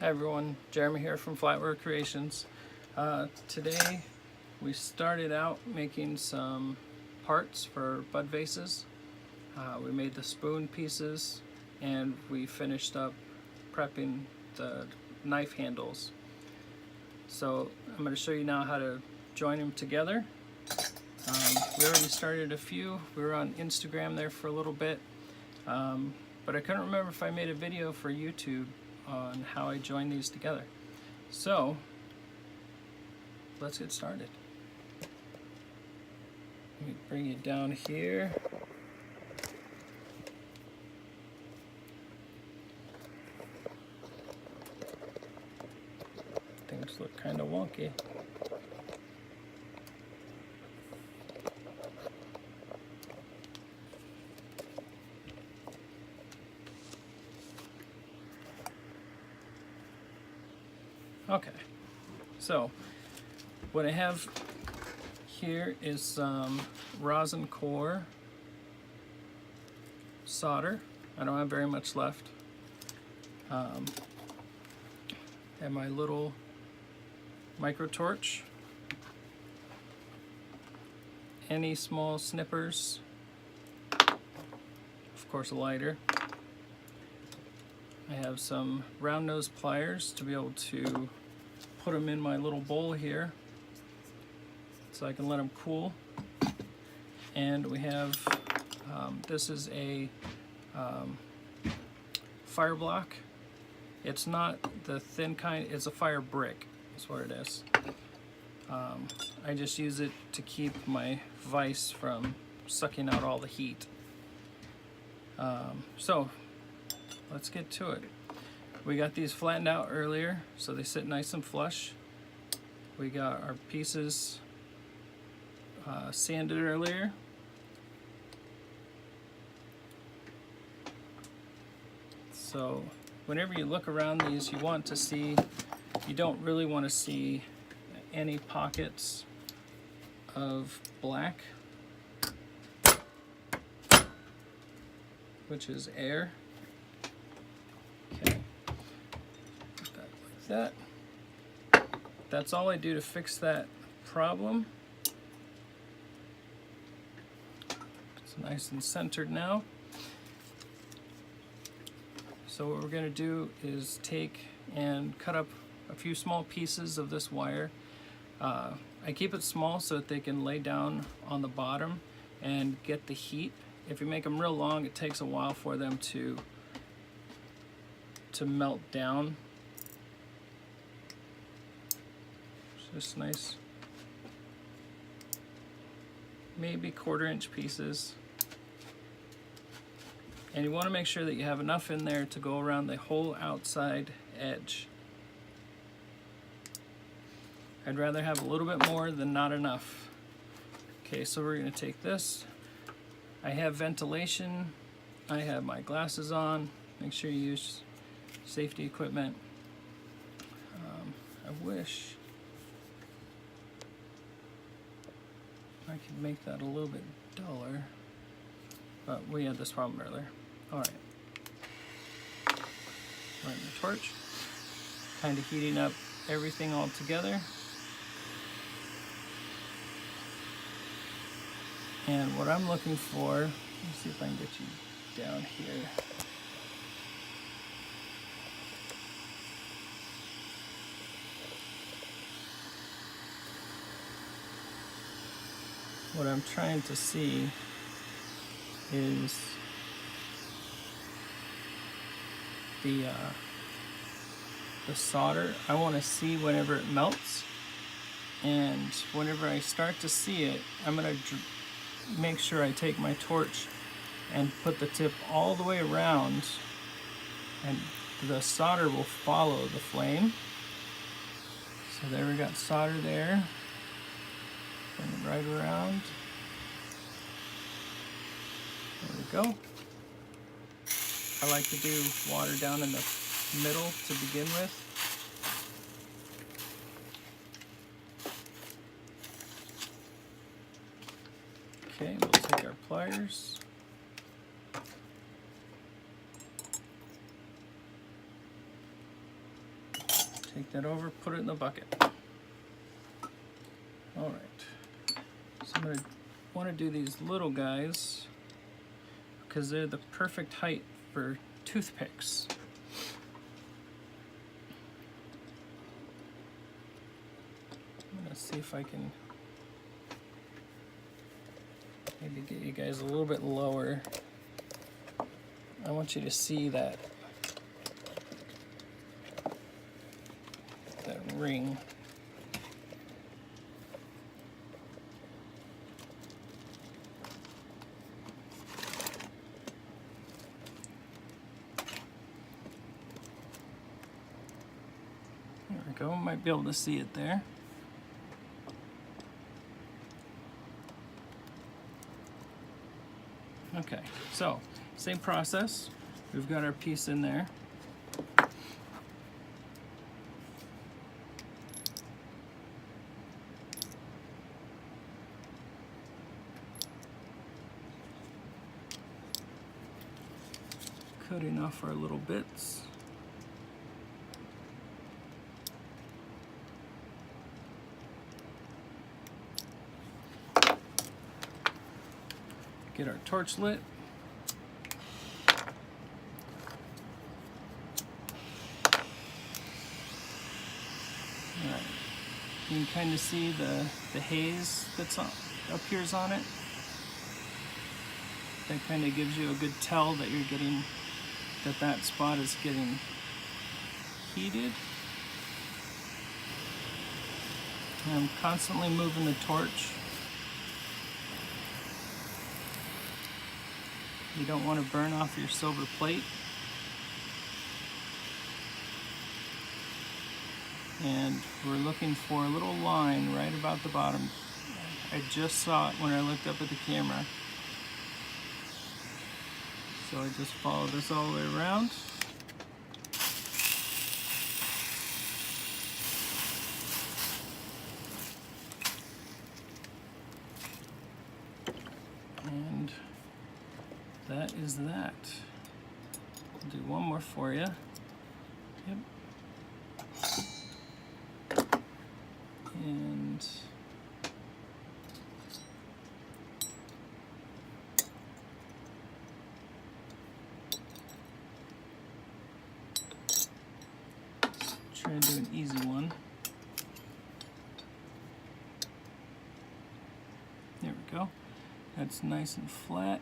Hi everyone, Jeremy here from Flatware Creations. Today we started out making some parts for bud vases. We made the spoon pieces and we finished up prepping the knife handles. So I'm going to show you now how to join them together. We already started a few. We were on Instagram there for a little bit, but I couldn't remember if I made a video for YouTube on how I join these together. So let's get started. Let me bring you down here. Things look kind of wonky. Okay, so what I have here is some rosin core solder. I don't have very much left. And my little micro torch, any small snippers, of course a lighter. I have some round nose pliers to be able to put them in my little bowl here so I can let them cool. And we have, this is a fire block. It's not the thin kind, it's a fire brick, that's what it is. I just use it to keep my vise from sucking out all the heat. So let's get to it. We got these flattened out earlier so they sit nice and flush. We got our pieces sanded earlier. So whenever you look around these, you want to see, you don't really want to see any pockets of black, which is air. Okay, put that like that. That's all I do to fix that problem. It's nice and centered now. So what we're going to do is take and cut up a few small pieces of this wire. I keep it small so that they can lay down on the bottom and get the heat. If you make them real long, it takes a while for them to melt down. Just nice, maybe 1/4 inch pieces. And you want to make sure that you have enough in there to go around the whole outside edge. I'd rather have a little bit more than not enough. Okay, so we're going to take this. I have ventilation. I have my glasses on. Make sure you use safety equipment. I wish I could make that a little bit duller, but we had this problem earlier. Alright, lighting the torch, kind of heating up everything all together. And what I'm looking for, let me see if I can get you down here. What I'm trying to see is the solder. I want to see whenever it melts, and whenever I start to see it, I'm going to make sure I take my torch and put the tip all the way around, and the solder will follow the flame. So there, we got solder there. Bring it right around. There we go. I like to do water down in the middle to begin with. Okay, we'll take our pliers. Take that over, put it in the bucket. All right, so I'm gonna want to do these little guys because they're the perfect height for toothpicks. I'm gonna see if I can maybe get you guys a little bit lower. I want you to see that ring. There we go, might be able to see it there. Okay, so same process. We've got our piece in there. Cutting off our little bits. Get our torch lit. Alright, you can kind of see the haze that's appears on it. That kind of gives you a good tell that you're getting, that spot is getting heated. And I'm constantly moving the torch. You don't want to burn off your silver plate. And we're looking for a little line right about the bottom. I just saw it when I looked up at the camera. So I just follow this all the way around. And that is that. I'll do one more for you. Yep. And try and do an easy one. There we go. That's nice and flat.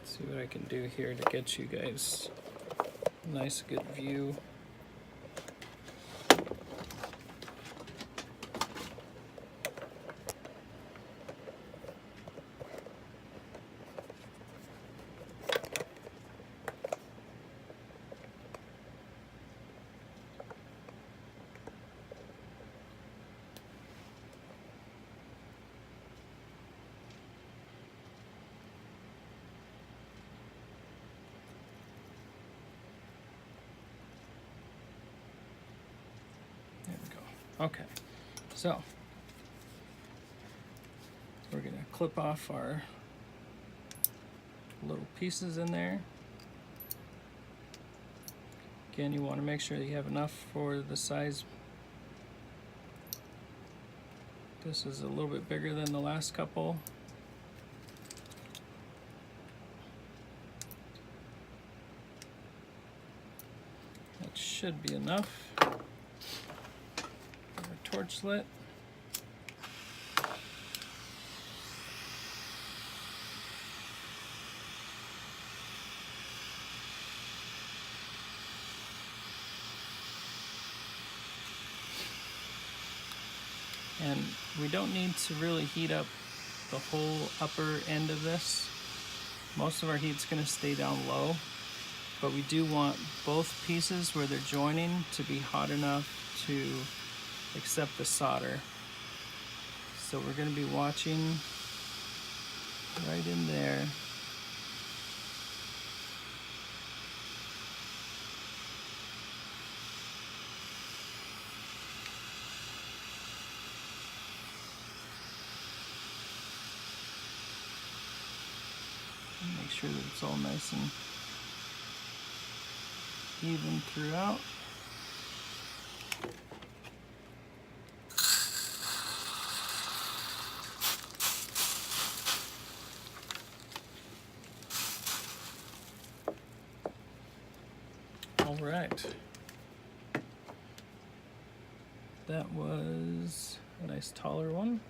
See what I can do here to get you guys a nice good view. Okay, so we're going to clip off our little pieces in there. Again, you want to make sure that you have enough for the size. This is a little bit bigger than the last couple. That should be enough. Torch lit. And we don't need to really heat up the whole upper end of this. Most of our heat's going to stay down low. but we do want both pieces where they're joining to be hot enough to accept the solder. So we're going to be watching right in there. Make sure that it's all nice and even throughout. All right. That was a nice taller one.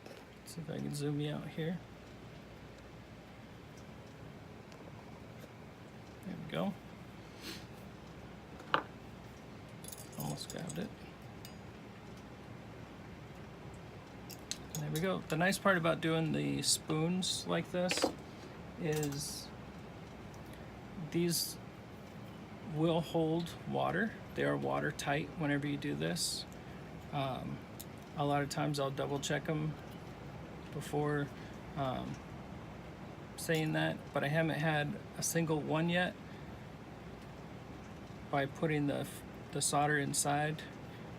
Let's see if I can zoom you out here. There we go. Almost grabbed it. And there we go. The nice part about doing the spoons like this is these will hold water. They are watertight whenever you do this. A lot of times I'll double check them before saying that, but I haven't had a single one yet by putting the solder inside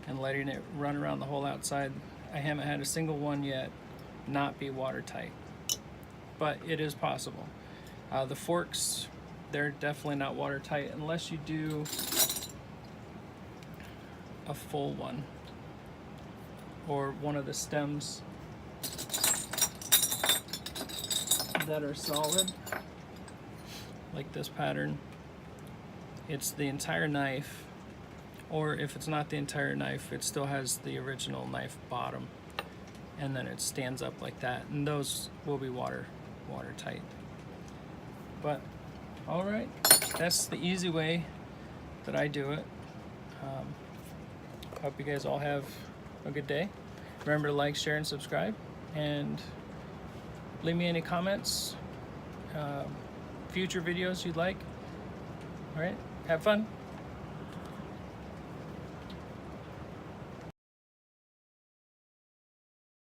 and letting it run around the whole outside. I haven't had a single one yet not be watertight, but it is possible. The forks, they're definitely not watertight unless you do a full one or one of the stems that are solid, like this pattern. It's the entire knife, or if it's not the entire knife, it still has the original knife bottom, and then it stands up like that, and those will be watertight. But all right, that's the easy way that I do it. Hope you guys all have a good day. Remember to like, share, and subscribe, and leave me any comments, future videos you'd like. All right, have fun.